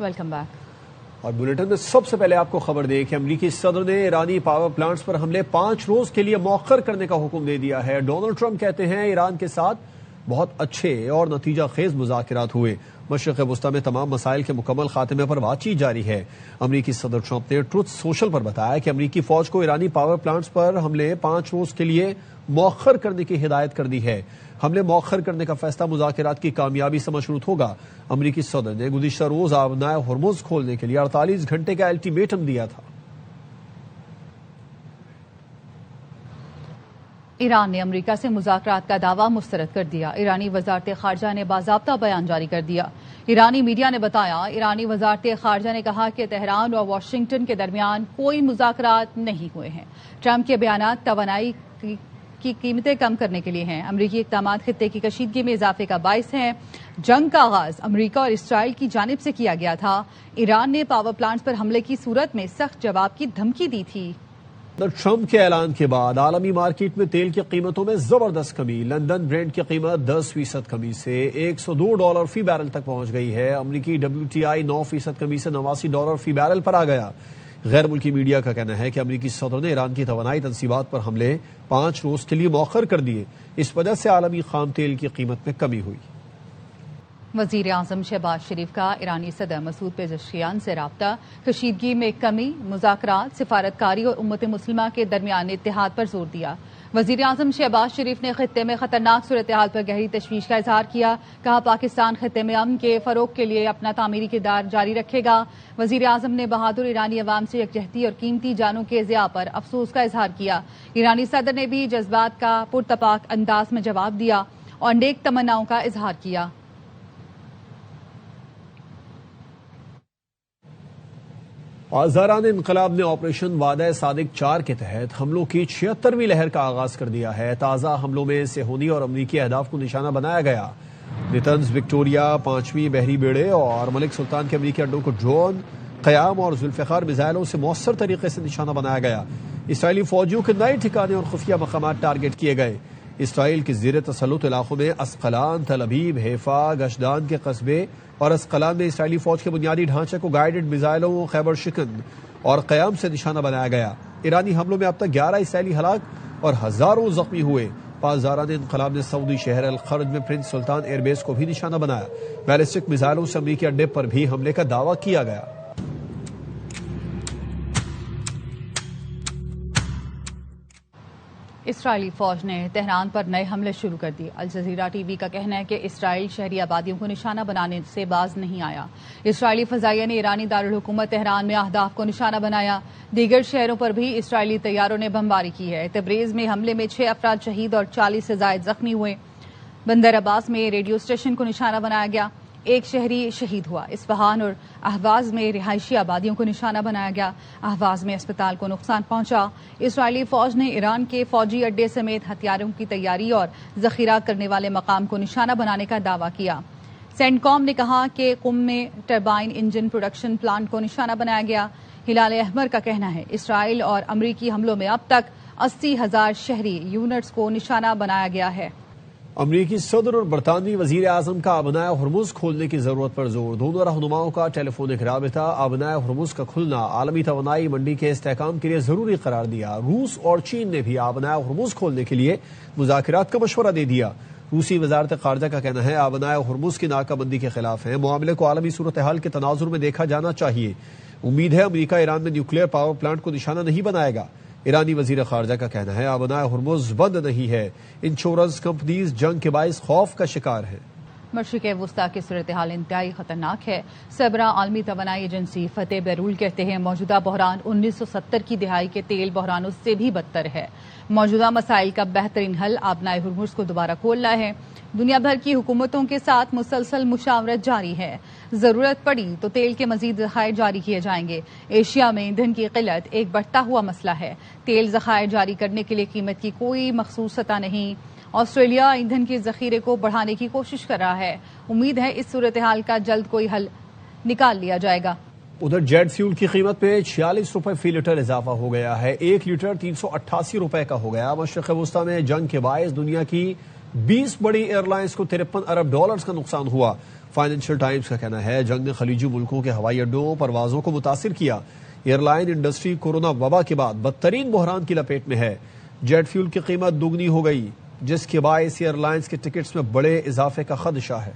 Welcome back. اور bulletin میں سب سے پہلے آپ کو خبر دے کہ امریکی صدر نے ایرانی پاور پلانٹس پر حملے 5 روز کے لیے مؤخر کرنے کا حکم دے دیا ہے۔ ڈونلڈ ٹرمپ کہتے ہیں ایران کے ساتھ بہت اچھے اور نتیجہ خیز مذاکرات ہوئے۔ مشرق وسطی میں تمام مسائل کے مکمل خاتمے پر بات چیت جاری ہے۔ امریکی صدر ٹرمپ نے ٹروتھ سوشل پر بتایا کہ امریکی فوج کو ایرانی پاور پلانٹس پر حملے 5 روز کے لیے مؤخر کرنے کی ہدایت کر دی ہے۔ حملے مؤخر کرنے کا فیصلہ مذاکرات کی کامیابی سے مشروط ہوگا۔ امریکی صدر نے گزشتہ روز آبنائے ہرمز کھولنے کے لیے 48 گھنٹے کا الٹیمیٹم دیا تھا۔ ایران نے امریکہ سے مذاکرات کا دعویٰ مسترد کر دیا۔ ایرانی وزارت خارجہ نے باضابطہ بیان جاری کر دیا۔ ایرانی میڈیا نے بتایا ایرانی وزارت خارجہ نے کہا کہ تہران اور واشنگٹن کے درمیان کوئی مذاکرات نہیں ہوئے ہیں۔ ٹرمپ کے بیانات توانائی کی قیمتیں کم کرنے کے لیے ہیں۔ امریکی اقدامات خطے کی کشیدگی میں اضافے کا باعث ہیں۔ جنگ کا آغاز امریکہ اور اسرائیل کی جانب سے کیا گیا تھا۔ ایران نے پاور پلانٹس پر حملے کی صورت میں سخت جواب کی دھمکی دی تھی۔ ٹرمپ کے اعلان کے بعد عالمی مارکیٹ میں تیل کی قیمتوں میں زبردست کمی۔ لندن برینٹ کی قیمت 10% کمی سے $102 فی بیرل تک پہنچ گئی ہے۔ امریکی WTI 9% کمی سے $89 فی بیرل پر آ گیا۔ غیر ملکی میڈیا کا کہنا ہے کہ امریکی صدر نے ایران کی توانائی تنصیبات پر حملے 5 روز کے لیے مؤخر کر دیے۔ اس وجہ سے عالمی خام تیل کی قیمت میں کمی ہوئی۔ وزیر اعظم شہباز شریف کا ایرانی صدر مسعود پزشکیان سے رابطہ، کشیدگی میں کمی، مذاکرات، سفارتکاری اور امت مسلمہ کے درمیان اتحاد پر زور دیا۔ وزیر اعظم شہباز شریف نے خطے میں خطرناک صورتحال پر گہری تشویش کا اظہار کیا۔ کہا پاکستان خطے میں امن کے فروغ کے لیے اپنا تعمیری کردار جاری رکھے گا۔ وزیر اعظم نے بہادر ایرانی عوام سے یکجہتی اور قیمتی جانوں کے ضیاع پر افسوس کا اظہار کیا۔ ایرانی صدر نے بھی جذبات کا پرتپاک انداز میں جواب دیا اور نیک تمناؤں کا اظہار کیا۔ آزادانہ انقلاب نے آپریشن وعدہ صادق 4 کے تحت حملوں کی 76ویں لہر کا آغاز کر دیا ہے۔ تازہ حملوں میں صہیونی اور امریکی اہداف کو نشانہ بنایا گیا۔ نتنز، وکٹوریا، 5ویں بحری بیڑے اور ملک سلطان کے امریکی اڈوں کو ڈرون، قیام اور ذوالفقار میزائلوں سے مؤثر طریقے سے نشانہ بنایا گیا۔ اسرائیلی فوجیوں کے نئے ٹھکانے اور خفیہ مقامات ٹارگٹ کیے گئے۔ اسرائیل کے زیر تسلط علاقوں میں اسقلان، تل ابیب، حیفا، گشدان کے قصبے اور اسقلان میں اسرائیلی فوج کے بنیادی ڈھانچے کو گائیڈڈ میزائلوں، خیبر شکن اور قیام سے نشانہ بنایا گیا۔ ایرانی حملوں میں اب تک 11 اسرائیلی ہلاک اور ہزاروں زخمی ہوئے۔ پاسداران انقلاب نے سعودی شہر الخرج میں پرنس سلطان ایئر بیس کو بھی نشانہ بنایا۔ بیلسٹک میزائلوں سے امریکی اڈے پر بھی حملے کا دعویٰ کیا گیا۔ اسرائیلی فوج نے تہران پر نئے حملے شروع کر دیے۔ الجزیرہ ٹی وی کا کہنا ہے کہ اسرائیل شہری آبادیوں کو نشانہ بنانے سے باز نہیں آیا۔ اسرائیلی فضائیہ نے ایرانی دارالحکومت تہران میں اہداف کو نشانہ بنایا۔ دیگر شہروں پر بھی اسرائیلی طیاروں نے بمباری کی ہے۔ تبریز میں حملے میں 6 افراد شہید اور 40 سے زائد زخمی ہوئے۔ بندر عباس میں ریڈیو اسٹیشن کو نشانہ بنایا گیا، 1 شہری شہید ہوا۔ اصفہان اور اہواز میں رہائشی آبادیوں کو نشانہ بنایا گیا۔ اہواز میں اسپتال کو نقصان پہنچا۔ اسرائیلی فوج نے ایران کے فوجی اڈے سمیت ہتھیاروں کی تیاری اور ذخیرہ کرنے والے مقام کو نشانہ بنانے کا دعویٰ کیا۔ سینٹ کام نے کہا کہ قم میں ٹربائن انجن پروڈکشن پلانٹ کو نشانہ بنایا گیا۔ ہلال احمر کا کہنا ہے اسرائیل اور امریکی حملوں میں اب تک 80,000 شہری یونٹس کو نشانہ بنایا گیا ہے۔ امریکی صدر اور برطانوی وزیر اعظم کا آبنائے ہرمز کھولنے کی ضرورت پر زور۔ دونوں رہنماؤں کا ٹیلی فونک رابطہ آبنائے ہرمز کا کھلنا عالمی توانائی منڈی کے استحکام کے لیے ضروری قرار دیا۔ روس اور چین نے بھی آبنائے ہرمز کھولنے کے لیے مذاکرات کا مشورہ دے دیا۔ روسی وزارت خارجہ کا کہنا ہے آبنائے ہرمز کی ناکہ بندی کے خلاف ہے، معاملے کو عالمی صورتحال کے تناظر میں دیکھا جانا چاہیے۔ امید ہے امریکہ ایران میں نیوکلیئر پاور پلانٹ کو نشانہ نہیں بنائے گا۔ ایرانی وزیر خارجہ کا کہنا ہے آبنائے ہرمز بند نہیں ہے، انشورنس کمپنیز جنگ کے باعث خوف کا شکار ہیں۔ مشرق وسطی کی صورتحال انتہائی خطرناک ہے۔ سربراہ عالمی توانائی ایجنسی فتح بیرول کہتے ہیں موجودہ بحران 1970 کی دہائی کے تیل بحرانوں سے بھی بدتر ہے۔ موجودہ مسائل کا بہترین حل آبنائے ہرمز کو دوبارہ کھولنا ہے۔ دنیا بھر کی حکومتوں کے ساتھ مسلسل مشاورت جاری ہے۔ ضرورت پڑی تو تیل کے مزید ذخائر جاری کیے جائیں گے۔ ایشیا میں ایندھن کی قلت ایک بڑھتا ہوا مسئلہ ہے۔ تیل ذخائر جاری کرنے کے لیے قیمت کی کوئی مخصوص سطح نہیں۔ آسٹریلیا ایندھن کے ذخیرے کو بڑھانے کی کوشش کر رہا ہے۔ امید ہے اس صورتحال کا جلد کوئی حل نکال لیا جائے گا۔ ادھر جیٹ فیول کی قیمت میں 46 روپے فی لیٹر اضافہ ہو گیا ہے، 1 لیٹر 388 روپے کا ہو گیا۔ مشرق وسطی میں جنگ کے باعث دنیا کی 20 بڑی ایئر لائنز کو $53 ارب کا نقصان ہوا۔ فائنینشیل ٹائمز کا کہنا ہے جنگ نے خلیجی ملکوں کے ہوائی اڈوں پروازوں کو متاثر کیا. ایئر لائن انڈسٹری کورونا وبا کے بعد بدترین بحران کی لپیٹ میں ہے. جیٹ فیول کی قیمت دوگنی ہو گئی جس کے باعث ایئر لائنز کے ٹکٹس میں بڑے اضافے کا خدشہ ہے.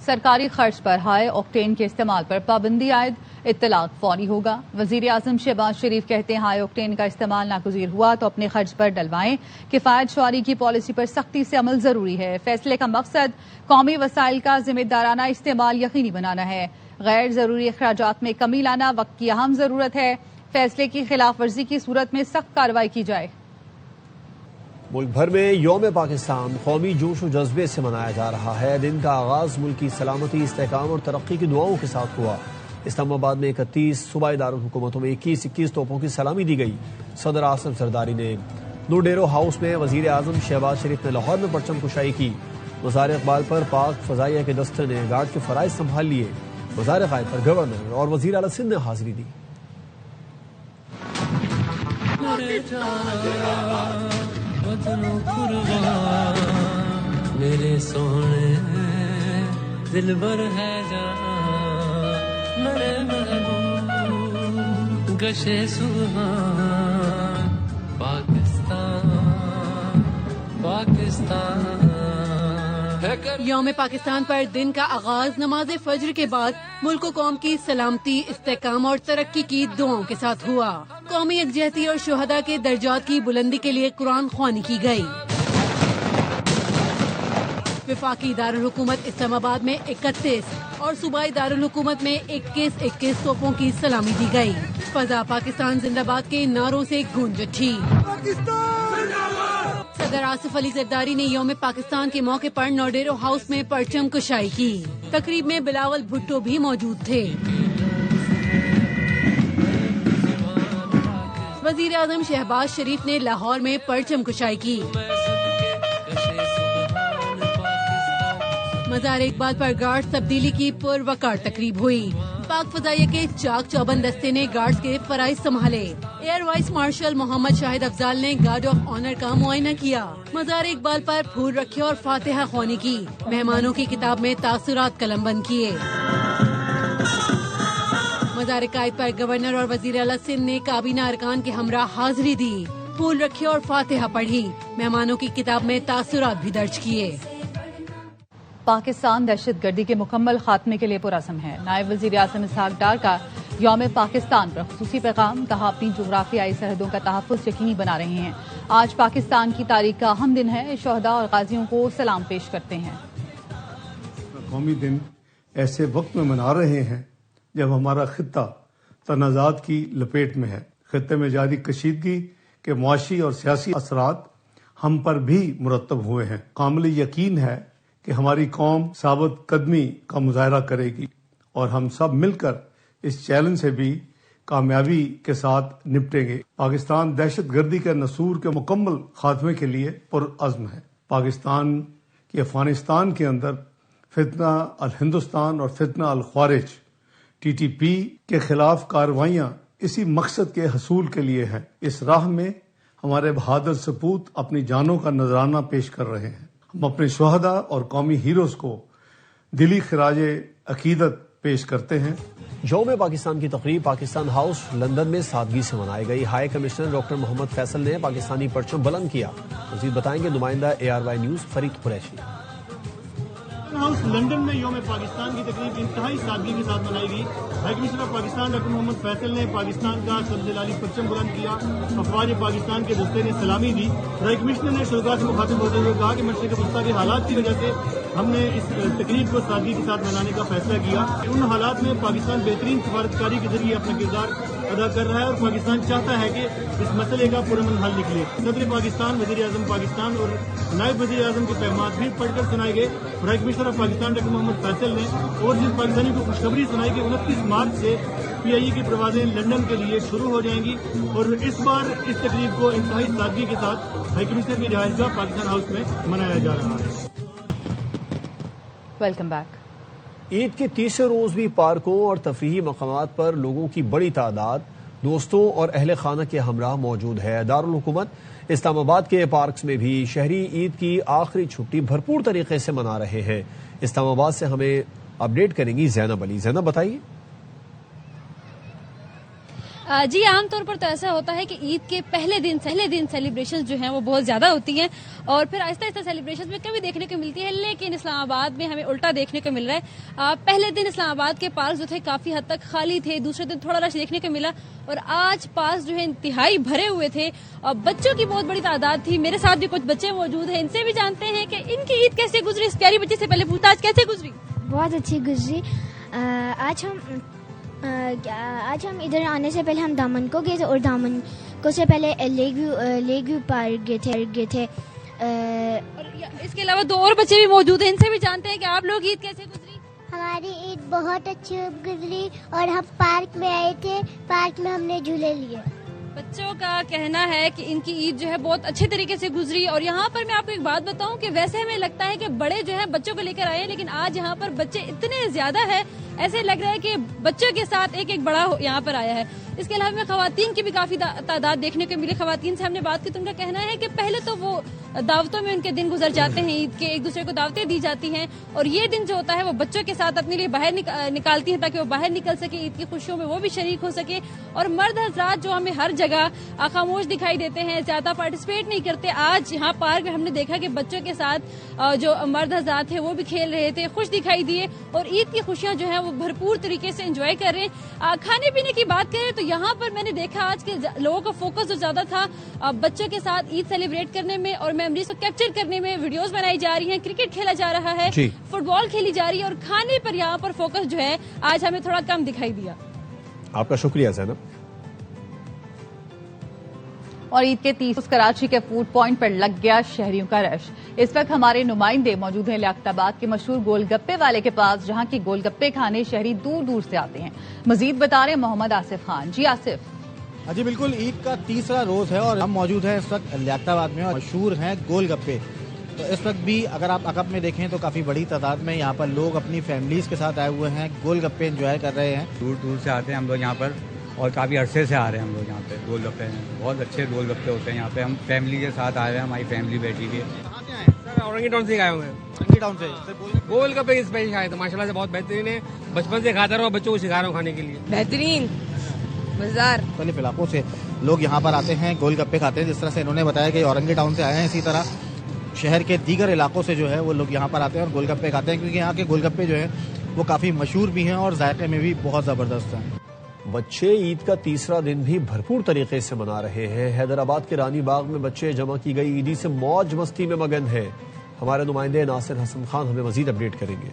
سرکاری خرچ پر ہائی آکٹین کے استعمال پر پابندی عائد، اطلاق فوری ہوگا. وزیر اعظم شہباز شریف کہتے ہیں ہائی آکٹین کا استعمال ناگزیر ہوا تو اپنے خرچ پر ڈلوائیں. کفایت شعاری کی پالیسی پر سختی سے عمل ضروری ہے. فیصلے کا مقصد قومی وسائل کا ذمہ دارانہ استعمال یقینی بنانا ہے. غیر ضروری اخراجات میں کمی لانا وقت کی اہم ضرورت ہے. فیصلے کی خلاف ورزی کی صورت میں سخت کارروائی کی جائے. ملک بھر میں یوم پاکستان قومی جوش و جذبے سے منایا جا رہا ہے. دن کا آغاز ملک کی سلامتی، استحکام اور ترقی کی دعاؤں کے ساتھ ہوا. اسلام آباد میں 31 صوبائی دارالحکومتوں میں 21 توپوں کی سلامی دی گئی. صدر آصف زرداری نے نوڈیرو ہاؤس میں، وزیر اعظم شہباز شریف نے لاہور میں پرچم کشائی کی. مزار اقبال پر پاک فضائیہ کے دستے نے گارڈ کے فرائض سنبھال لیے. مزار قائد پر گورنر اور وزیر اعلی سندھ نے حاضری دی. میرے سونے دل بر ہے جان میرے محبوب گشے سبحان پاکستان پاکستان. یوم پاکستان پر دن کا آغاز نماز فجر کے بعد ملک و قوم کی سلامتی، استحکام اور ترقی کی دعاؤں کے ساتھ ہوا. قومی یکجہتی اور شہداء کے درجات کی بلندی کے لیے قرآن خوانی کی گئی. وفاقی دارالحکومت اسلام آباد میں 31 اور صوبائی دارالحکومت میں 21 توپوں کی سلامی دی گئی. فضا پاکستان زندہ باد کے نعروں سے گونج اٹھی. صدر آصف علی زرداری نے یوم پاکستان کے موقع پر نوڈیرو ہاؤس میں پرچم کشائی کی. تقریب میں بلاول بھٹو بھی موجود تھے. وزیر اعظم شہباز شریف نے لاہور میں پرچم کشائی کی. مزار اقبال پر گارڈ تبدیلی کی پروقار تقریب ہوئی. پاک فضائیہ کے چاک چوبند دستے نے گارڈز کے فرائض سنبھالے. ایئر وائس مارشل محمد شاہد افضال نے گارڈ آف آنر کا معائنہ کیا. مزار اقبال پر پھول رکھے اور فاتحہ خوانی کی. مہمانوں کی کتاب میں تاثرات قلم بند کیے. مزار قائد پر گورنر اور وزیر اعلی سندھ نے کابینہ ارکان کے ہمراہ حاضری دی. پھول رکھے اور فاتحہ پڑھی. مہمانوں کی کتاب میں تاثرات بھی درج کیے. پاکستان دہشت گردی کے مکمل خاتمے کے لیے پرعزم ہے. نائب وزیر اعظم اسحاق ڈار کا یوم پاکستان پر خصوصی پیغام. کہا اپنی جغرافیائی سرحدوں کا تحفظ یقینی بنا رہے ہیں. آج پاکستان کی تاریخ کا اہم دن ہے. شہداء اور غازیوں کو سلام پیش کرتے ہیں. قومی دن ایسے وقت میں منا رہے ہیں جب ہمارا خطہ تنازعات کی لپیٹ میں ہے. خطے میں جاری کشیدگی کے معاشی اور سیاسی اثرات ہم پر بھی مرتب ہوئے ہیں. کامل یقین ہے کہ ہماری قوم ثابت قدمی کا مظاہرہ کرے گی اور ہم سب مل کر اس چیلنج سے بھی کامیابی کے ساتھ نپٹیں گے. پاکستان دہشت گردی کے نسور کے مکمل خاتمے کے لیے پرعزم ہے. پاکستان کی افغانستان کے اندر فتنہ الہندوستان اور فتنہ الخوارج TTP کے خلاف کارروائیاں اسی مقصد کے حصول کے لیے ہیں. اس راہ میں ہمارے بہادر سپوت اپنی جانوں کا نذرانہ پیش کر رہے ہیں. ہم اپنے شہداء اور قومی ہیروز کو دلی خراج عقیدت پیش کرتے ہیں. یوم پاکستان کی تقریب پاکستان ہاؤس لندن میں سادگی سے منائی گئی. High commissioner doctor Muhammad Faisal نے پاکستانی پرچم بلند کیا. مزید بتائیں گے نمائندہ ARY news Farid Qureshi. House London میں یوم پاکستان کی تقریب انتہائی سادگی کے ساتھ منائی گئی. High commissioner of Pakistan doctor Muhammad Faisal نے پاکستان کا سبز لالی پرچم بلند کیا. افواج پاکستان کے دستے نے سلامی دی. ہائی کمشنر نے شرکاء سے مخاطب ہوتے ہوئے کہا کہ مشرق وسطیٰ کے حالات کی وجہ سے ہم نے اس تقریب کو سادگی کے ساتھ منانے کا فیصلہ کیا. ان حالات میں پاکستان بہترین سفارتکاری کے ذریعے اپنا کردار ادا کر رہا ہے اور پاکستان چاہتا ہے کہ اس مسئلے کا پرامن حل نکلے. صدر پاکستان، وزیر اعظم پاکستان اور نائب وزیر اعظم کے پیغامات بھی پڑھ کر سنائے گئے. High commissioner of Pakistan doctor Muhammad Faisal نے اوورسیز پاکستانی کو خوشخبری سنائی کہ 29 مارچ سے PIE کی پروازیں لندن کے لیے شروع ہو جائیں گی اور اس بار اس تقریب کو انتہائی سادگی کے ساتھ ہائی کمشنر کی رہائش گاہ پاکستان ہاؤس میں منایا جا رہا ہے. Welcome back. عید کے تیسرے روز بھی پارکوں اور تفریحی مقامات پر لوگوں کی بڑی تعداد دوستوں اور اہل خانہ کے ہمراہ موجود ہے۔ دارالحکومت اسلام آباد کے پارکس میں بھی شہری عید کی آخری چھٹی بھرپور طریقے سے منا رہے ہیں۔ اسلام آباد سے ہمیں اپڈیٹ کریں گی زینب علی۔ زینب بتائیے۔ جی عام طور پر تو ایسا ہوتا ہے کہ عید کے پہلے دن سیلیبریشن جو ہیں وہ بہت زیادہ ہوتی ہیں اور پھر آہستہ آہستہ سیلیبریشن میں کمی دیکھنے کو ملتی ہے، لیکن اسلام آباد میں ہمیں الٹا دیکھنے کو مل رہا ہے۔ پہلے دن اسلام آباد کے پارک جو تھے کافی حد تک خالی تھے، دوسرے دن تھوڑا رش دیکھنے کو ملا اور آج پارک جو ہے انتہائی بھرے ہوئے تھے اور بچوں کی بہت بڑی تعداد تھی۔ میرے ساتھ بھی کچھ بچے موجود ہیں، ان سے بھی جانتے ہیں کہ ان کی عید کیسے گزری۔ اس پیاری بچے سے پہلے پوچھتا آج کیسے گزری؟ بہت اچھی گزری۔ آج ہم ادھر آنے سے پہلے ہم دامن کو گئے تھے اور دامن کو سے پہلے لیک ویو پارک گئے تھے۔ اور اس کے علاوہ 2 اور بچے بھی موجود ہیں، ان سے بھی جانتے ہیں کہ آپ لوگ عید کیسے گزری؟ ہماری عید بہت اچھی گزری اور ہم پارک میں آئے تھے، پارک میں ہم نے جھولے لیے۔ بچوں کا کہنا ہے کہ ان کی عید جو ہے بہت اچھے طریقے سے گزری اور یہاں پر میں آپ کو ایک بات بتاؤں کہ ویسے ہمیں لگتا ہے کہ بڑے جو ہیں بچوں کو لے کر آئے ہیں، لیکن آج یہاں پر بچے اتنے زیادہ ہیں، ایسے لگ رہا ہے کہ بچوں کے ساتھ ایک بڑا یہاں پر آیا ہے۔ اس کے علاوہ میں خواتین کی بھی کافی تعداد دیکھنے کو ملی۔ خواتین سے ہم نے بات کی تو ان کا کہنا ہے کہ پہلے تو وہ دعوتوں میں ان کے دن گزر جاتے ہیں، عید کے ایک دوسرے کو دعوتیں دی جاتی ہیں اور یہ دن جو ہوتا ہے وہ بچوں کے ساتھ اپنے لیے باہر نکالتی ہیں تاکہ وہ باہر نکل سکے، عید کی خوشیوں میں وہ بھی شریک ہو سکے۔ اور مرد حضرات جو ہمیں ہر جگہ خاموش دکھائی دیتے ہیں، زیادہ پارٹیسپیٹ نہیں کرتے، آج یہاں پارک میں ہم نے دیکھا کہ بچوں کے ساتھ جو مرد حضرات ہیں وہ بھی کھیل رہے تھے، خوش دکھائی دیے اور عید کی خوشیاں جو ہیں وہ بھرپور طریقے سے انجوائے کر رہے ہیں۔ کھانے پینے کی بات کریں تو یہاں پر میں نے دیکھا آج کے لوگوں کا فوکس جو زیادہ تھا بچوں کے ساتھ عید سیلیبریٹ کرنے میں اور میموریز کو کیپچر کرنے میں، ویڈیوز بنائی جا رہی ہیں، کرکٹ کھیلا جا رہا ہے، فٹ بال کھیلی جا رہی ہے اور کھانے پر یہاں پر فوکس جو ہے آج ہمیں تھوڑا کم دکھائی دیا۔ آپ کا شکریہ زینب۔ اور عید کے 30 کراچی کے فوڈ پوائنٹ پر لگ گیا شہریوں کا رش۔ اس وقت ہمارے نمائندے موجود ہیں لیاقت آباد کے مشہور گول گپے والے کے پاس، جہاں کے گول گپے کھانے شہری دور دور سے آتے ہیں۔ مزید بتا رہے محمد آصف خان۔ جی آصف۔ جی بالکل، عید کا 3را روز ہے اور ہم موجود ہیں اس وقت لیاقت آباد میں اور مشہور ہیں گول گپے۔ تو اس وقت بھی اگر آپ عقب میں دیکھیں تو کافی بڑی تعداد میں یہاں پر لوگ اپنی فیملیز کے ساتھ آئے ہوئے ہیں، گول گپے انجوائے کر رہے ہیں۔ دور دور سے آتے ہیں ہم لوگ یہاں پر اور کافی عرصے سے آ رہے ہیں ہم لوگ یہاں پہ۔ گول گپے ہیں، بہت اچھے گول گپے ہوتے ہیں یہاں پہ۔ ہم فیملی کے ساتھ آئے ہیں، ہماری فیملی بیٹھی ہوئی ہے۔ کہاں سے آئے ہیں؟ سر اورنگی ٹاؤن سے آئے ہوئے ہیں۔ اورنگی ٹاؤن سے گول گپے اسپیشل کھائے تھے، ماشاء اللہ سے بہت بہترین ہے۔ بچپن سے کھاتا رہا اور بچوں کو سکھا رہا ہوں کھانے کے لیے۔ بہترین مزار۔ مختلف علاقوں سے لوگ یہاں پر آتے ہیں، گول گپے کھاتے ہیں۔ جس طرح سے انہوں نے بتایا کہ اورنگی ٹاؤن سے آئے ہیں، اسی طرح شہر کے دیگر علاقوں سے جو ہے وہ لوگ یہاں پر آتے ہیں اور گول گپے کھاتے ہیں، کیونکہ یہاں کے گول گپے جو ہیں وہ کافی مشہور بھی ہیں اور ذائقے میں بھی بہت زبردست ہیں۔ بچے عید کا 3را دن بھی بھرپور طریقے سے منا رہے ہیں۔ حیدرآباد کے رانی باغ میں بچے جمع کی گئی عیدی سے موج مستی میں مگن ہیں۔ ہمارے نمائندے ناصر حسن خان ہمیں مزید اپڈیٹ کریں گے۔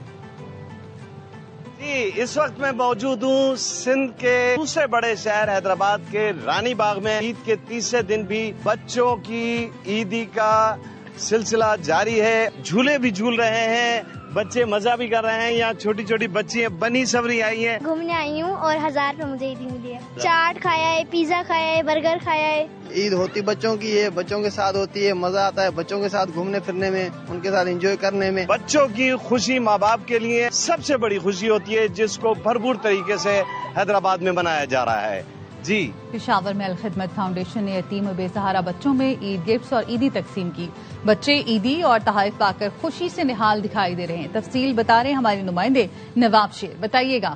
اس وقت میں موجود ہوں سندھ کے دوسرے بڑے شہر حیدرآباد کے رانی باغ میں۔ عید کے 3رے دن بھی بچوں کی عیدی کا سلسلہ جاری ہے، جھولے بھی جھول رہے ہیں، بچے مزہ بھی کر رہے ہیں۔ یہاں چھوٹی چھوٹی بچیاں بنی سوری آئی ہیں۔ گھومنے آئی ہوں اور 1000 روپے مجھے عیدی ملی ہے۔ چاٹ کھایا ہے، پیزا کھایا ہے، برگر کھایا ہے۔ عید ہوتی بچوں کی ہے، بچوں کے ساتھ ہوتی ہے، مزہ آتا ہے بچوں کے ساتھ گھومنے پھرنے میں، ان کے ساتھ انجوائے کرنے میں۔ بچوں کی خوشی ماں باپ کے لیے سب سے بڑی خوشی ہوتی ہے، جس کو بھرپور طریقے سے حیدرآباد میں منایا جا رہا ہے۔ جی پشاور میں الخدمت فاؤنڈیشن نے یتیم و بے سہارا بچوں میں عید گفٹس اور عیدی تقسیم کی۔ بچے عیدی اور تحائف پا کر خوشی سے نہال دکھائی دے رہے ہیں۔ تفصیل بتا رہے ہیں ہمارے نمائندے نواب شیر۔ بتائیے گا۔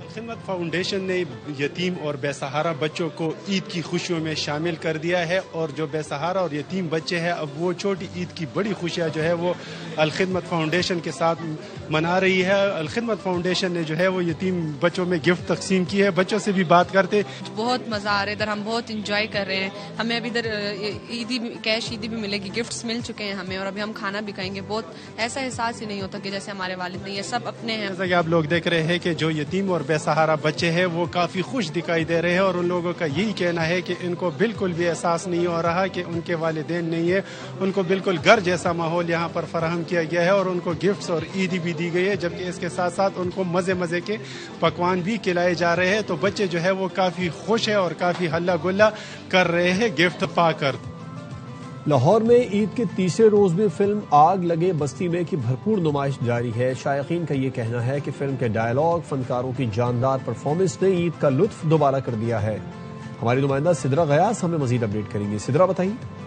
الخدمت فاؤنڈیشن نے یتیم اور بے سہارا بچوں کو عید کی خوشیوں میں شامل کر دیا ہے اور جو بے سہارا اور یتیم بچے ہیں اب وہ چھوٹی عید کی بڑی خوشیاں جو ہے وہ الخدمت فاؤنڈیشن کے ساتھ منا رہی ہے۔ الخدمت فاؤنڈیشن نے جو ہے وہ یتیم بچوں میں گفٹ تقسیم کی ہے۔ بچوں سے بھی بات کرتے، بہت مزہ آ رہا ہے ادھر، ہم بہت انجوائے کر رہے ہیں۔ ہمیں ابھی ادھر عیدی کیش عیدی بھی ملے گی، گفٹس مل چکے ہیں ہمیں اور ابھی ہم کھانا بھی کھائیں گے۔ بہت ایسا احساس ہی نہیں ہوتا کہ جیسے ہمارے والد نہیں، یہ سب اپنے ہیں۔ جیسا کہ آپ لوگ دیکھ رہے ہیں کہ جو یتیم اور بے سہارا بچے ہیں وہ کافی خوش دکھائی دے رہے ہیں اور ان لوگوں کا یہی کہنا ہے کہ ان کو بالکل بھی احساس نہیں ہو رہا کہ ان کے والدین نہیں ہے۔ ان کو بالکل گھر جیسا ماحول یہاں پر فراہم کیا گیا ہے اور ان کو گفٹس اور عیدی بھی دی گئی ہے، جبکہ اس کے ساتھ ساتھ ان کو مزے مزے کے پکوان بھی کھلائے جا رہے ہیں۔ تو بچے جو ہے وہ کافی خوش ہیں اور کافی ہلا گلا کر رہے ہیں گفٹ پا کر۔ لاہور میں عید کے تیسرے روز بھی فلم آگ لگے بستی میں کی بھرپور نمائش جاری ہے. شائقین کا یہ کہنا ہے کہ فلم کے ڈائیلاگ، فنکاروں کی جاندار پرفارمنس نے عید کا لطف دوبارہ کر دیا ہے. ہماری نمائندہ سدرا غیاث ہمیں مزید اپڈیٹ کریں گی. سدرا بتائیے.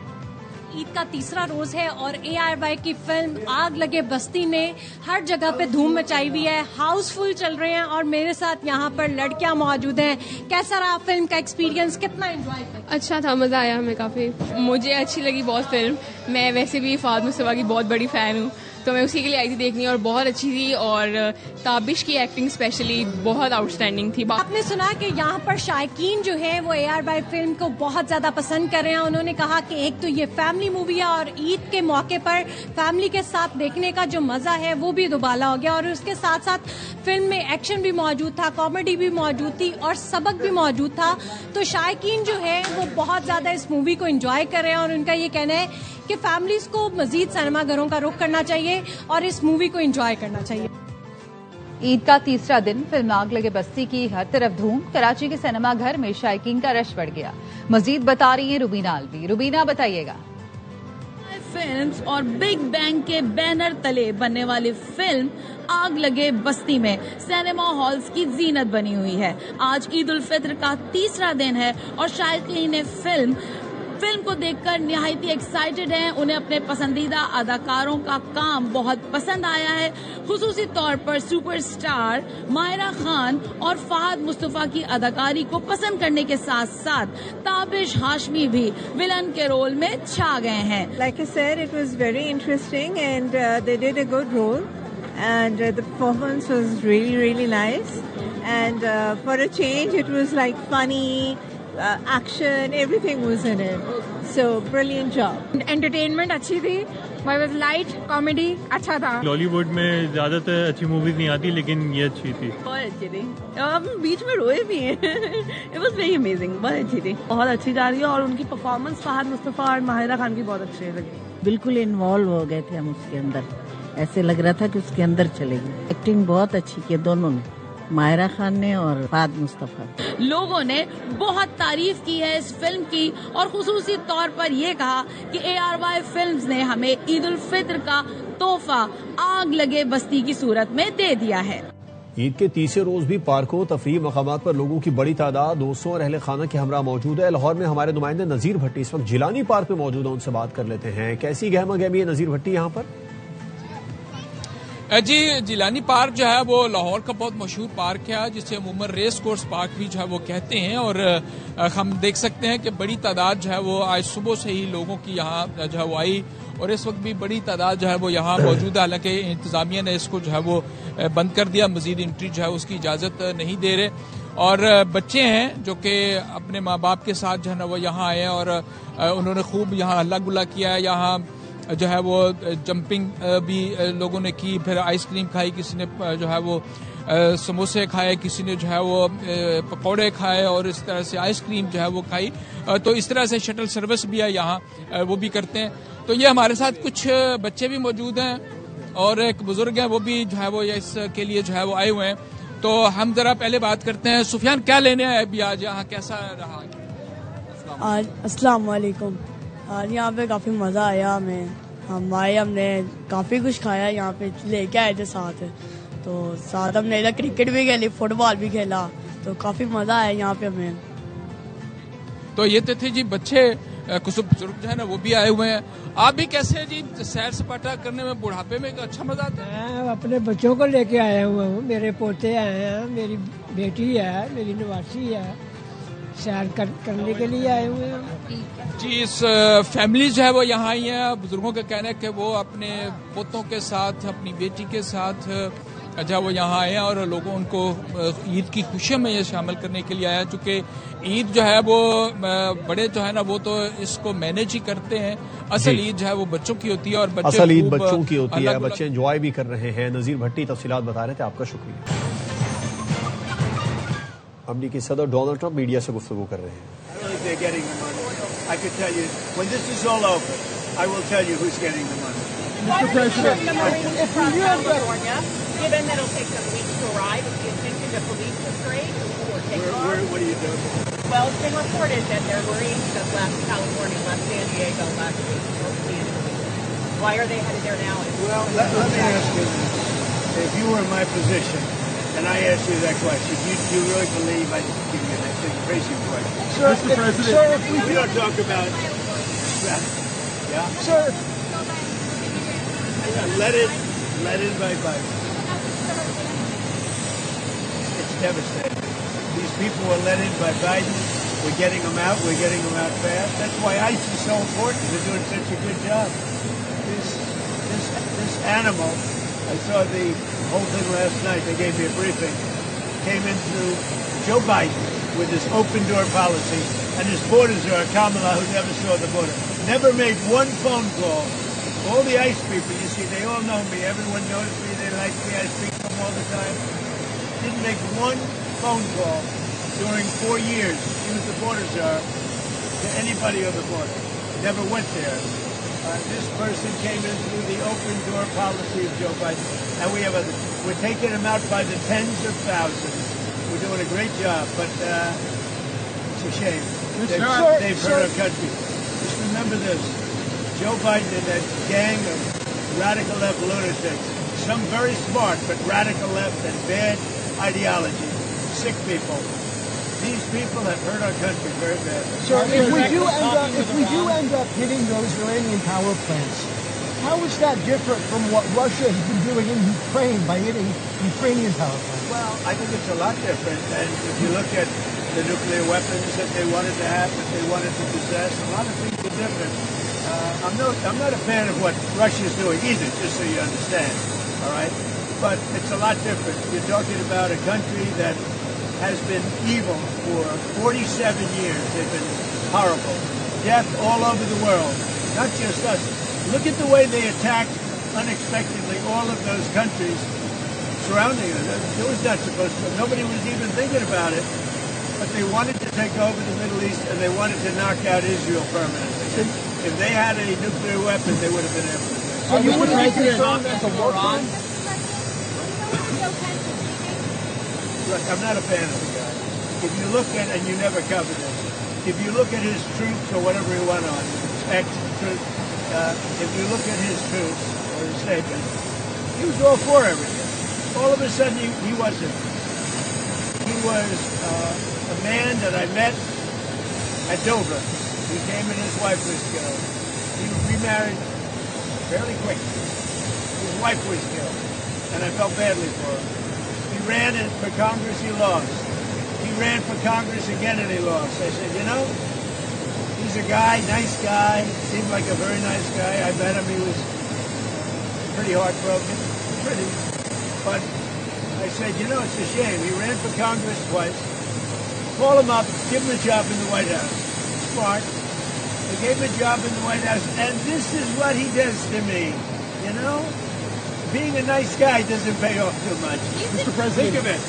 عید کا تیسرا روز ہے اور ARY کی فلم آگ لگے بستی نے ہر جگہ پہ دھوم مچائی ہوئی ہے. ہاؤس فل چل رہے ہیں اور میرے ساتھ یہاں پر لڑکیاں موجود ہیں. کیسا رہا فلم کا ایکسپیرینس؟ کتنا انجوائے کیا؟ اچھا تھا، مزہ آیا ہمیں کافی. مجھے اچھی لگی بہت فلم. میں ویسے بھی فہد مصطفیٰ کی بہت بڑی فین ہوں، تو میں اسی کے لیے آئی تھی دیکھنی اور بہت اچھی تھی. اور تابش کی ایکٹنگ اسپیشلی بہت آؤٹ اسٹینڈنگ تھی. آپ نے سنا کہ یہاں پر شائقین جو ہیں وہ ARY فلم کو بہت زیادہ پسند کر رہے ہیں. انہوں نے کہا کہ ایک تو یہ فیملی مووی ہے اور عید کے موقع پر فیملی کے ساتھ دیکھنے کا جو مزہ ہے وہ بھی دوبالا ہو گیا. اور اس کے ساتھ ساتھ فلم میں ایکشن بھی موجود تھا، کامیڈی بھی موجود تھی اور سبق بھی موجود تھا. تو شائقین جو ہے وہ بہت زیادہ اس مووی کو انجوائے کر رہے ہیں اور ان کا یہ کہنا ہے کہ فیملیز کو مزید سنیما گھروں کا رخ کرنا چاہیے اور اس مووی کو انجوائے کرنا چاہیے. عید کا تیسرا دن فلم آگ لگے بستی کی ہر طرف دھوم. کراچی کے سنیما گھر میں شائقین کا رش بڑھ گیا. مزید بتا رہی ہیں روبینہ الوی. روبینہ بتائیے گا. فلمز اور بگ بینگ کے بینر تلے بننے والی فلم آگ لگے بستی میں سینما ہالز کی زینت بنی ہوئی ہے. آج عید الفطر کا تیسرا دن ہے اور شائقین فلم کو دیکھ کر نہایت ایکسائٹڈ ہیں. انہیں اپنے پسندیدہ اداکاروں کا کام بہت پسند آیا ہے. خصوصی طور پر سپر اسٹار ماہرہ خان اور فہد مصطفیٰ کی اداکاری کو پسند کرنے کے ساتھ ساتھ تابش ہاشمی بھی ولن کے رول میں چھا گئے ہیں. Like I said, it was very interesting and they did a good role and the performance was really, really nice and for a change it was like funny. Action, everything was in it. So, brilliant job. Entertainment اچھی تھی. It was light, comedy اچھا تھا. Lolly would میں زیادہ تر اچھی movies نہیں آتی لیکن یہ اچھی تھی. بہت اچھی تھی. ہم بیچ میں روئے بھی ہیں. It was very amazing. بہت اچھی تھی. بہت اچھی جا رہی ہے اور ان کی پرفارمنس فہد مصطفیٰ اور ماہرہ خان کی بہت اچھی لگی. بالکل انوالو ہو گئے تھے ہم اس کے اندر. ایسے لگ رہا تھا کہ اس کے اندر چلے گئے. ایکٹنگ بہت اچھی کی دونوں نے، ماہرہ خان نے اور فہد مصطفیٰ. لوگوں نے بہت تعریف کی ہے اس فلم کی اور خصوصی طور پر یہ کہا کہ ARY فلمز نے ہمیں عید الفطر کا تحفہ آگ لگے بستی کی صورت میں دے دیا ہے. عید کے تیسرے روز بھی پارکوں، تفریح مقامات پر لوگوں کی بڑی تعداد دوستوں اور اہل خانہ کے ہمراہ موجود ہے. لاہور میں ہمارے نمائندے نذیر بھٹی اس وقت جیلانی پارک میں موجود ہیں، ان سے بات کر لیتے ہیں. کیسی گہما گہمی ہے نذیر بھٹی یہاں پر؟ جی، جیلانی پارک جو ہے وہ لاہور کا بہت مشہور پارک ہے جسے عموماً ریس کورس پارک بھی جو ہے وہ کہتے ہیں. اور ہم دیکھ سکتے ہیں کہ بڑی تعداد جو ہے وہ آج صبح سے ہی لوگوں کی یہاں جو ہے وہ آئی اور اس وقت بھی بڑی تعداد جو ہے وہ یہاں موجود ہے. حالانکہ انتظامیہ نے اس کو جو ہے وہ بند کر دیا، مزید انٹری جو ہے اس کی اجازت نہیں دے رہے. اور بچے ہیں جو کہ اپنے ماں باپ کے ساتھ جو ہے نا وہ یہاں آئے اور انہوں نے خوب یہاں ہلا گلا کیا. یہاں جو ہے وہ جمپنگ بھی لوگوں نے کی، پھر آئس کریم کھائی، کسی نے جو ہے وہ سموسے کھائے، کسی نے جو ہے وہ پکوڑے کھائے اور اس طرح سے آئس کریم جو ہے وہ کھائی. تو اس طرح سے شٹل سروس بھی ہے یہاں، وہ بھی کرتے ہیں. تو یہ ہمارے ساتھ کچھ بچے بھی موجود ہیں اور ایک بزرگ ہیں، وہ بھی جو ہے وہ اس کے لیے جو ہے وہ آئے ہوئے ہیں. تو ہم ذرا پہلے بات کرتے ہیں. سفیان، کیا لینے آئے ابھی آج یہاں، کیسا رہا آج؟ السلام علیکم. آج یہاں پہ کافی مزہ آیا ہمیں. ہم نے کافی کچھ کھایا، یہاں پہ لے کے آئے تھے ساتھ. تو ساتھ ہم نے کرکٹ بھی کھیلی، فٹ بال بھی کھیلا، تو کافی مزہ آیا یہاں پہ ہمیں. تو یہ تو تھے جی بچے، کچھ بزرگ جو ہے نا وہ بھی آئے ہوئے ہیں. آپ بھی کیسے ہیں جی سیر سپاٹا کرنے میں بڑھاپے میں اچھا مزہ آتا ہے؟ میں اپنے بچوں کو لے کے آیا ہوا ہوں. میرے پوتے آئے ہیں، میری بیٹی ہے، میری نواسی ہے. سیر کرنے کے لیے آئے ہوئے ہیں. جی، اس فیملی جو ہے وہ یہاں آئی ہیں. بزرگوں کا کہنا ہے کہ وہ اپنے پوتوں کے ساتھ، اپنی بیٹی کے ساتھ جو وہ یہاں آئے ہیں اور لوگوں ان کو عید کی خوشیوں میں یہ شامل کرنے کے لیے آیا ہے. چونکہ عید جو ہے وہ بڑے جو ہے نا وہ تو اس کو مینیج ہی کرتے ہیں. اصل عید جو ہے وہ بچوں کی ہوتی ہے اور اصل عید بچوں کی ہوتی ہے. بچے انجوائے بھی کر رہے ہیں. نذیر بھٹی تفصیلات بتا رہے تھے، آپ کا شکریہ. امریکی صدر ڈونلڈ ٹرمپ میڈیا سے گفتگو کر رہے ہیں. Why are you sharing the Marines across California, given that it'll take them weeks to arrive? Is the intention to police the strait or take off? What are you doing? Well, it's been reported that there are Marines that left California, left San Diego last week. Why are they headed there now? Well, let me ask you this. If you were in my position, and I asked you that question, do you really believe I didn't give you that thing, crazy question? Sir, Mr. President. Sir, if we don't talk about that. Yeah? Sir. Let in by Biden. It's devastating. These people were let in by Biden. We're getting them out. We're getting them out fast. That's why ICE is so important. They're doing such a good job. This animal, I saw the whole thing last night. They gave me a briefing. Came in through Joe Biden with his open door policy, and his borders are Kamala, who never saw the border. Never made one phone call. All the ICE people, you see, they all know me. Everyone knows me. They like me. I speak to them all the time. Didn't make one phone call during 4 years. He was the border czar to anybody on the border. Never went there. This person came in through the open door policy of Joe Biden, and we're taking them out by the tens of thousands. We're doing a great job, but it's a shame. They've hurt our country. Just remember this. Joe Biden and that gang of radical left lunatics, some very smart, but radical left and bad ideology, sick people. These people have hurt our country very badly. Sir, if we do end up hitting those Iranian power plants, how is that different from what Russia has been doing in Ukraine by hitting Ukrainian power plants? Well, I think it's a lot different. And if you look at the nuclear weapons that they wanted to have, that they wanted to possess, a lot of things are different. I'm not a fan of what Russia's doing either, just so you understand, all right? But it's a lot different. You're talking about a country that has been evil for 47 years. They've been horrible. Death all over the world, not just us. Look at the way they attacked unexpectedly all of those countries surrounding us. It was not supposed to. Nobody was even thinking about it. But they wanted to take over the Middle East, and they wanted to knock out Israel permanently. If they had a nuclear weapon, they would have been able to do it. So you wouldn't make it as a war crime? Look, I'm not a fan of the guy. If you look at, and you never covered this, if you look at his troops or whatever he went on, ex-troops, if you look at his troops or his statement, he was all for everything. All of a sudden, he wasn't. He was a man that I met at Dover. He came and his wife was killed. He remarried fairly quick. His wife was killed, and I felt badly for him. He ran for Congress, he lost. He ran for Congress again and he lost. I said, you know, he's a guy, nice guy, seemed like a very nice guy. I met him, he was pretty heartbroken, pretty. But I said, you know, it's a shame. He ran for Congress twice. Call him up, give him a job in the White House. Smart. They gave him a job in the White House, and this is what he does to me, you know? Being a nice guy doesn't pay off too much. Mr. President. Think of it.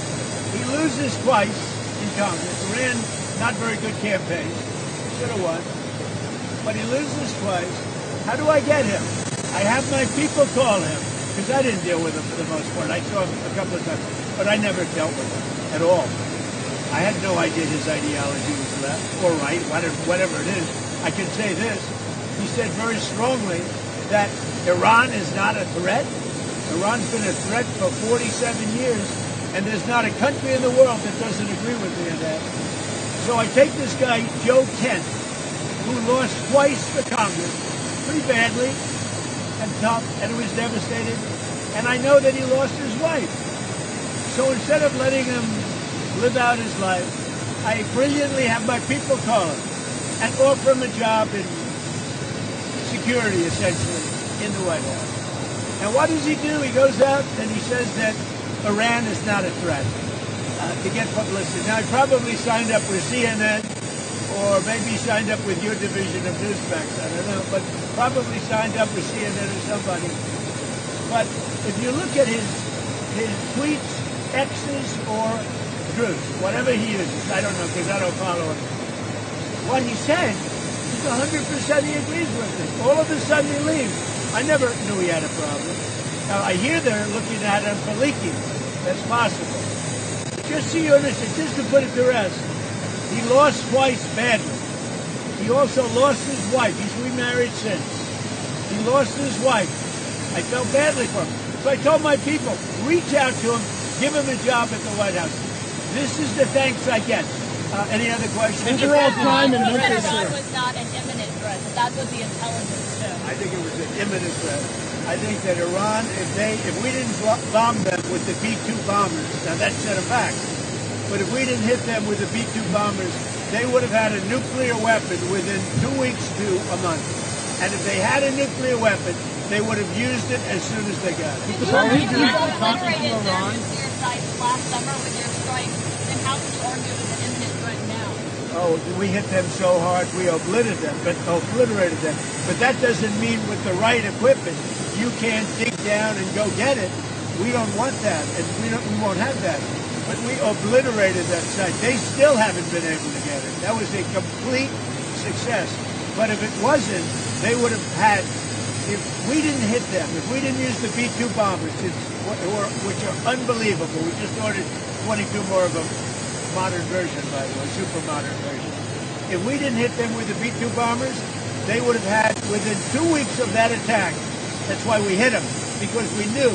He loses twice in Congress. Ran not very good campaigns. Should have won. But he loses twice. How do I get him? I have my people call him. Because I didn't deal with him for the most part. I saw him a couple of times. But I never dealt with him at all. I had no idea his ideology was left or right, whatever it is. I can say this. He said very strongly that Iran is not a threat. Iran's been a threat for 47 years, and there's not a country in the world that doesn't agree with me on that. So I take this guy, Joe Kent, who lost twice for Congress, pretty badly, and tough, and it was devastating, and I know that he lost his wife. So instead of letting him live out his life, I brilliantly have my people call him and offer him a job in security, essentially, in the White House. And what does he do? He goes out and he says that Iran is not a threat to get publicity. Now, he probably signed up with CNN or maybe signed up with your division of Newsmax. I don't know, but probably signed up with CNN or somebody. But if you look at his tweets, X's or Truths, whatever he uses, I don't know because I don't follow him. What he said, 100% he agrees with it. All of a sudden he leaves. I never knew he had a problem. Now, I hear they're looking at him for leaking. That's possible. Just so you understand, just to put it to rest, he lost twice badly. He also lost his wife. He's remarried since. He lost his wife. I felt badly for him. So I told my people, reach out to him, give him a job at the White House. This is the thanks I get. Any other questions? Federal crime in Memphis. Iran was not an imminent threat. That's what the intelligence showed. I think it was an imminent threat. I think that Iran, if we didn't bomb them with the B-2 bombers, now that's set a fact, but if we didn't hit them with the B-2 bombers, they would have had a nuclear weapon within 2 weeks to a month. And if they had a nuclear weapon, they would have used it as soon as they got it. If you obliterated their nuclear sites last summer with your strikes, then how can you argue it was an imminent threat now? Oh, we hit them so hard, we obliterated them. But that doesn't mean with the right equipment, you can't dig down and go get it. We don't want that, and we won't have that. But we obliterated that site. They still haven't been able to get it. That was a complete success. But if it wasn't, they would have had, if we didn't hit them, if we didn't use the B-2 bombers, which are unbelievable, we just ordered 22 more of them, modern version, by the way, super modern version. If we didn't hit them with the B-2 bombers, they would have had, within 2 weeks of that attack, that's why we hit them, because we knew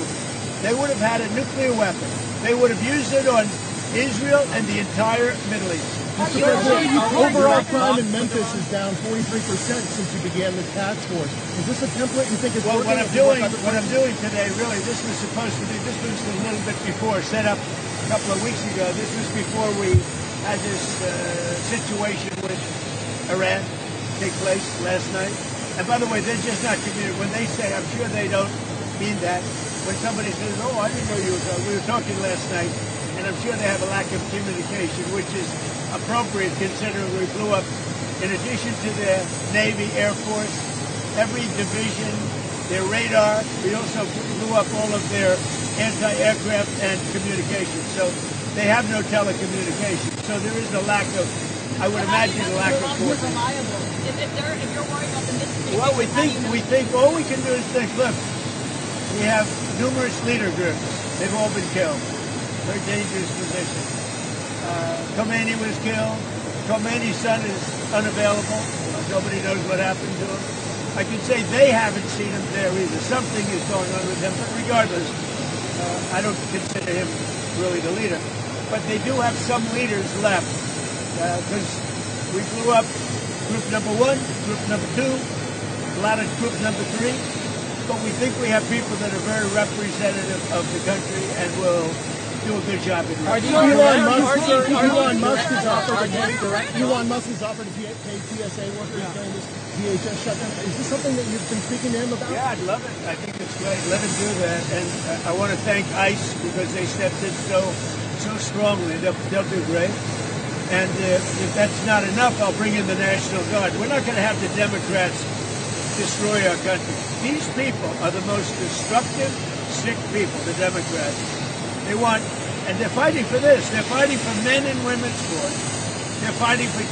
they would have had a nuclear weapon. They would have used it on Israel and the entire Middle East. Mr. President, overall crime in Memphis is down 43% since you began the task force. Is this a template you think is well, working? What I'm doing today, really, this was a little bit before, set up a couple of weeks ago. This was before we had this situation with Iran take place last night. And by the way, they're just not communicating. When they say, I'm sure they don't mean that. When somebody says, oh, I didn't know you were talking. We were talking last night, and I'm sure they have a lack of communication, which is appropriate considering we blew up, in addition to their Navy, Air Force, every division, their radar. We also blew up all of their anti-aircraft and communications. So they have no telecommunication. So there is a lack of, I would imagine, a lack of coordination. If you're worried about the Mississippi, well, we think all we can do is think, look, we have numerous leader groups. They've all been killed. Very dangerous position. Khomeini was killed. Khomeini's son is unavailable. Nobody knows what happened to him. I can say they haven't seen him there either. Something is going on with him. But regardless, I don't consider him really the leader. But they do have some leaders left. Because we blew up group number 1, group number 2, a lot of group number 3. But we think we have people that are very representative of the country and will do a good job in Elon Musk has offered to pay TSA workers during this DHS shutdown. Is this something that you've been speaking to him about? Yeah, I'd love it. I think it's great. Let him do that. And I want to thank ICE because they stepped in so strongly. They'll do great. And if that's not enough, I'll bring in the National Guard. We're not going to have the Democrats destroy our country. These people are the most destructive, sick people, the Democrats. They want, and they're fighting for this. They're fighting for men and women's sports. They're fighting for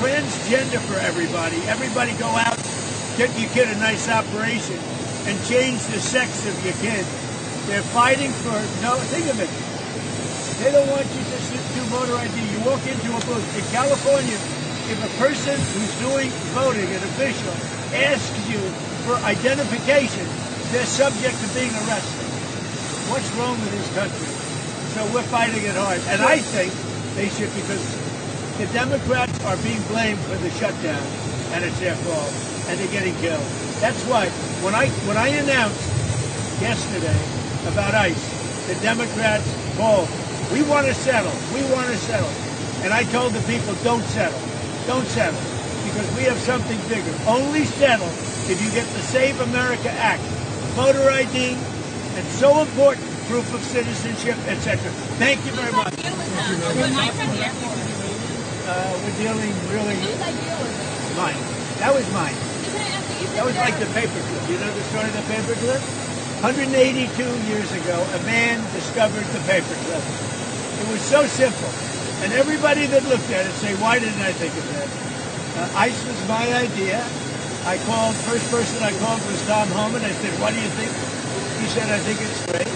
transgender for everybody. Everybody go out, get your kid a nice operation, and change the sex of your kid. They're fighting for, think of it. They don't want you to do voter ID. You walk into a booth. In California, if a person who's doing voting, an official, asks you for identification, they're subject to being arrested. What's wrong with this country? So we're fighting it hard. And I think they should, because the Democrats are being blamed for the shutdown, and it's their fault, and they're getting killed. That's why when I announced yesterday about ICE, the Democrats called. We want to settle. We want to settle. And I told the people, don't settle. Don't settle. Because we have something bigger. Only settle if you get the Save America Act, voter ID, and so important, proof of citizenship, etc. Thank you very much. We're dealing really... Mine. That was mine. That was like the paperclip. You know the story of the paperclip? 182 years ago, a man discovered the paperclip. It was so simple. And everybody that looked at it say, why didn't I think of that? ICE was my idea. First person I called was Tom Homan. I said, what do you think? He said, I think it's great.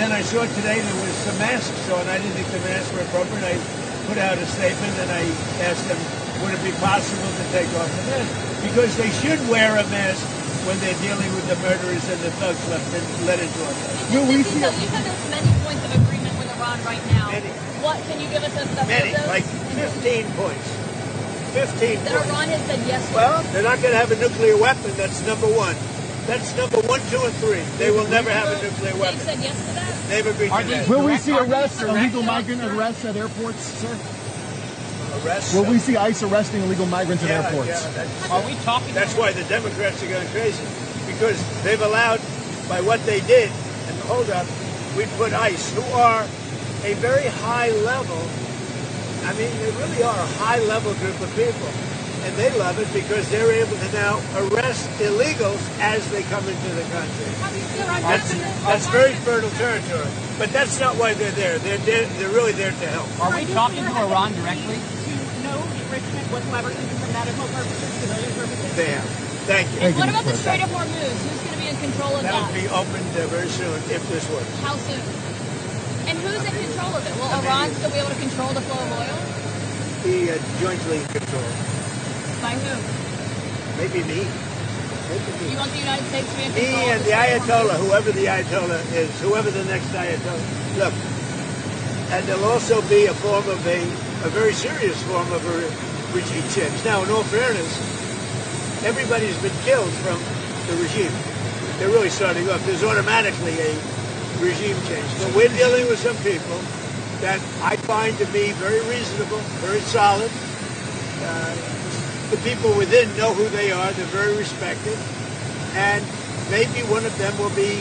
Then I saw today there was some masks on. I didn't think the masks were appropriate. I put out a statement and I asked them, would it be possible to take off the mask? Because they should wear a mask when they're dealing with the murderers and the thugs led into our country. You said there's many points of agreement with Iran right now. Many. What can you give us a few Many, of those? like 15 points. 15 that points. Iran has said yes to. Well, they're not going to have a nuclear weapon. That's number one. That's number 1, 2, and 3. They will never have a nuclear weapon. They said yes to that? They've agreed to that. Will we see arrests, illegal migrant arrests at airports, sir? Arrests? Will we see ICE arresting illegal migrants at airports? Yeah, are we talking? That's why the Democrats are going crazy. Because they've allowed, by what they did, and hold up, we put ICE, who are a very high level, I mean, they really are a high-level group of people. And they love it because they're able to now arrest illegals as they come into the country. That's very fertile territory. But that's not why they're there. They're really there to help. Are we talking to Iran directly? No enrichment whatsoever, even for medical purposes, civilian purposes? They have. Thank you. And what about the Strait of Hormuz? Who's going to be in control of that? That'll be opened very soon if this works. How soon? And who's in control of it? Will Iran still be able to control the flow of oil? Be jointly controlled. By who? Maybe me. You want the United States to be in control? Me and the Ayatollah, whoever the Ayatollah is, whoever the next Ayatollah. Look, and there'll also be a form of a very serious form of a regime change. Now, in all fairness, everybody's been killed from the regime. They're really starting off. There's automatically a regime change. But we're dealing with some people that I find to be very reasonable, very solid. The people within know who they are. They're very respected. And maybe one of them will be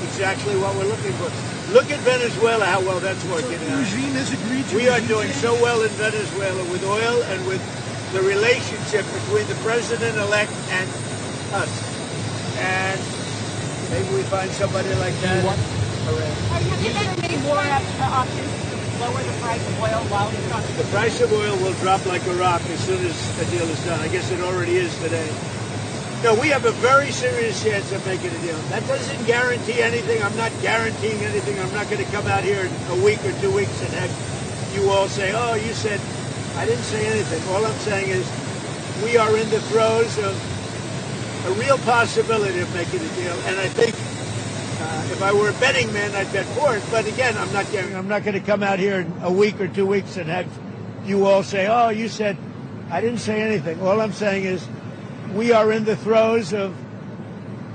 exactly what we're looking for. Look at Venezuela, how well that's working out. The regime has agreed to. We are doing so well in Venezuela with oil and with the relationship between the president-elect and us. And maybe we find somebody like that. Have you ever made more options to lower the price of oil while it's not? The price of oil will drop like a rock as soon as a deal is done. I guess it already is today. No, we have a very serious chance of making a deal. That doesn't guarantee anything. I'm not guaranteeing anything. I'm not going to come out here in a week or 2 weeks and have you all say, oh, you said, I didn't say anything. All I'm saying is we are in the throes of a real possibility of making a deal. And I think if I were a betting man, I'd bet for it. But again, I'm not going to come out here in a week or 2 weeks and have you all say, oh, you said, I didn't say anything. All I'm saying is we are in the throes of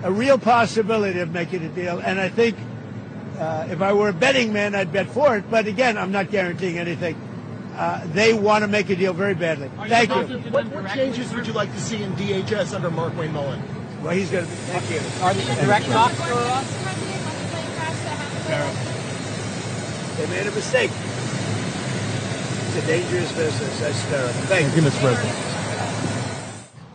a real possibility of making a deal. And I think if I were a betting man, I'd bet for it. But again, I'm not guaranteeing anything. They want to make a deal very badly. Thank you. What changes would you like to see in DHS under Mark Wayne Mullen? Well, he's going to be. Thank you. Are these direct talks for us? They made a mistake. It's a dangerous business. That's terrible. Thank you, Mr. President.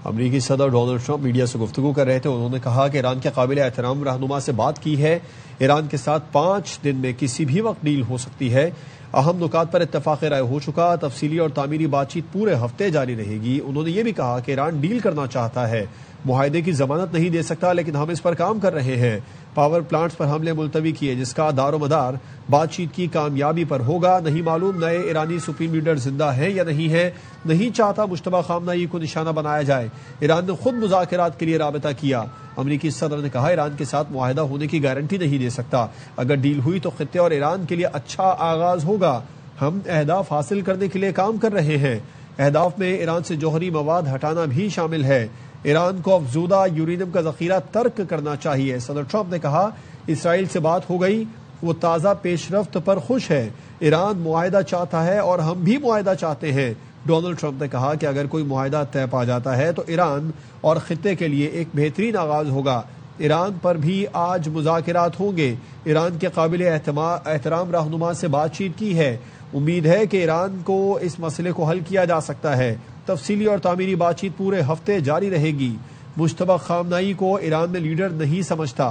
अमरीकी सदर Donald Trump media से गुफ्तगू कर रहे थे. उन्होंने कहा कि ईरान के काबिल एहतराम रहनुमा से बात की है. ईरान के साथ 5 दिन में किसी भी वक्त डील हो सकती है. अहम नुकात पर इत्तफाक राय हो चुका. तफसीली और तामीरी बातचीत पूरे हफ्ते जारी रहेगी. उन्होंने ये भी कहा कि ईरान डील करना चाहता है, मुआहदे की जमानत नहीं दे सकता, लेकिन हम इस पर काम कर रहे हैं. पावर प्लांट्स पर हमले मुलतवी किए जिसका दारोमदार बातचीत की कामयाबी पर होगा. नहीं मालूम नए ईरानी सुप्रीम लीडर जिंदा है या नहीं है. नहीं चाहता मुश्तबा खामनाई को निशाना बनाया जाए. ईरान ने खुद मुज़ाकरात के लिए राबता किया. अमरीकी सदर ने कहा ईरान के साथ मुआहदा होने की गारंटी नहीं दे सकता. अगर डील हुई तो खित्ते और ईरान के लिए अच्छा आगाज होगा. हम अहदाफ हासिल करने के लिए काम कर रहे हैं. अहदाफ में ईरान से जौहरी मवाद हटाना भी शामिल है. ईरान को अफजूदा यूरेनियम का जखीरा तर्क करना चाहिए. सदर ट्रंप ने कहा इसराइल से बात हो गई, वो ताज़ा पेशरफ्त पर खुश है. ईरान मुआहदा चाहता है और हम भी मुआहदा चाहते हैं. डोनाल्ड ट्रंप ने कहा कि अगर कोई मुआहदा तय पा जाता है तो ईरान और खित्ते के लिए एक बेहतरीन आगाज होगा. ईरान पर भी आज मुज़ाकरात होंगे. ईरान के काबिल एहतराम रहनुमा से बातचीत की है. उम्मीद है कि ईरान को इस मसले को हल किया जा सकता है. तफसीली और तामीरी बातचीत पूरे हफ्ते जारी रहेगी. मुश्तबा खामनाई को ईरान में लीडर नहीं समझता.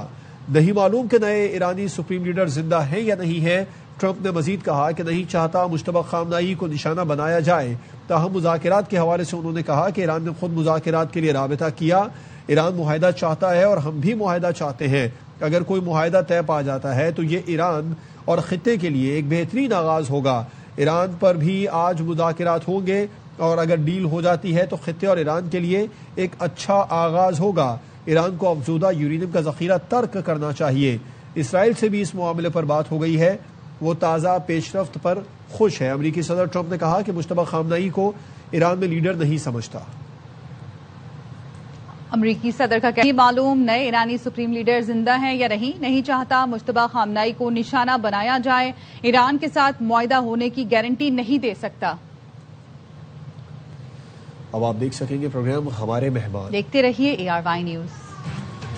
नहीं मालूम कि नए ईरानी सुप्रीम लीडर जिंदा हैं या नहीं है. ٹرمپ نے مزید کہا کہ نہیں چاہتا مشتبہ خامنہ ای کو نشانہ بنایا جائے. تاہم مذاکرات کے حوالے سے انہوں نے کہا کہ ایران نے خود مذاکرات کے لیے رابطہ کیا. ایران معاہدہ چاہتا ہے اور ہم بھی معاہدہ چاہتے ہیں. اگر کوئی معاہدہ طے پا جاتا ہے تو یہ ایران اور خطے کے لیے ایک بہترین آغاز ہوگا. ایران پر بھی آج مذاکرات ہوں گے اور اگر ڈیل ہو جاتی ہے تو خطے اور ایران کے لیے ایک اچھا آغاز ہوگا. ایران کو افزودہ یورینیم کا ذخیرہ ترک کرنا چاہیے. اسرائیل سے بھی اس معاملے پر بات ہو گئی ہے. وہ تازہ پیش رفت پر خوش ہے. امریکی صدر ٹرمپ نے کہا کہ مشتبہ خامنہ ای کو ایران میں لیڈر نہیں سمجھتا. امریکی صدر کا کہنا معلوم نئے ایرانی سپریم لیڈر زندہ ہیں یا نہیں چاہتا مشتبہ خامنہ ای کو نشانہ بنایا جائے. ایران کے ساتھ معاہدہ ہونے کی گارنٹی نہیں دے سکتا. اب آپ دیکھ سکیں گے پروگرام ہمارے مہمان. دیکھتے رہیے ARY نیوز.